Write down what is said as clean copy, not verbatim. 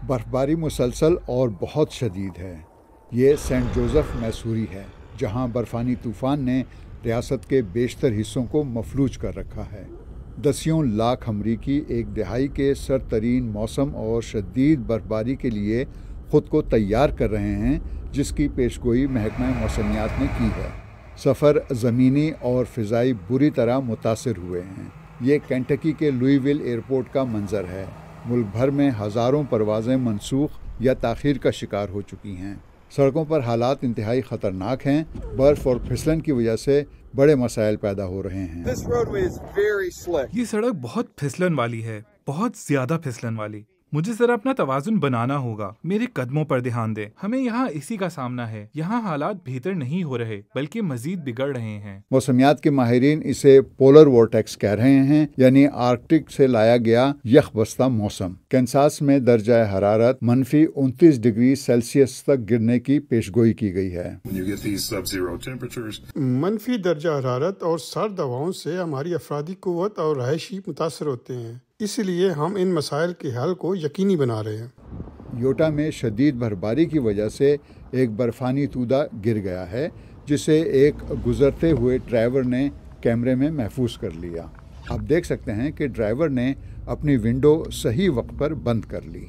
برفباری مسلسل اور بہت شدید ہے۔ یہ سینٹ جوزف میسوری ہے، جہاں برفانی طوفان نے ریاست کے بیشتر حصوں کو مفلوج کر رکھا ہے۔ دسیوں لاکھ امریکی ایک دہائی کے سرد ترین موسم اور شدید برفباری کے لیے خود کو تیار کر رہے ہیں، جس کی پیشگوئی محکمہ موسمیات نے کی ہے۔ سفر زمینی اور فضائی بری طرح متاثر ہوئے ہیں۔ یہ کینٹکی کے لوئیویل ایئرپورٹ کا منظر ہے۔ ملک بھر میں ہزاروں پروازیں منسوخ یا تاخیر کا شکار ہو چکی ہیں۔ سڑکوں پر حالات انتہائی خطرناک ہیں۔ برف اور پھسلن کی وجہ سے بڑے مسائل پیدا ہو رہے ہیں۔ یہ سڑک بہت پھسلن والی ہے، بہت زیادہ پھسلن والی۔ مجھے ذرا اپنا توازن بنانا ہوگا۔ میرے قدموں پر دھیان دیں۔ ہمیں یہاں اسی کا سامنا ہے۔ یہاں حالات بہتر نہیں ہو رہے بلکہ مزید بگڑ رہے ہیں۔ موسمیات کے ماہرین اسے پولر وورٹیکس کہہ رہے ہیں، یعنی آرکٹک سے لایا گیا یخ بستہ موسم۔ کینساس میں درجہ حرارت -29 ڈگری سیلسیس تک گرنے کی پیشگوئی کی گئی ہے۔ منفی درجہ حرارت اور سرد ہواؤں سے ہماری افرادی قوت اور رہائشی متاثر ہوتے ہیں، اس لیے ہم ان مسائل کے حل کو یقینی بنا رہے ہیں۔ یوٹا میں شدید برفباری کی وجہ سے ایک برفانی تودہ گر گیا ہے، جسے ایک گزرتے ہوئے ڈرائیور نے کیمرے میں محفوظ کر لیا۔ آپ دیکھ سکتے ہیں کہ ڈرائیور نے اپنی ونڈو صحیح وقت پر بند کر لی۔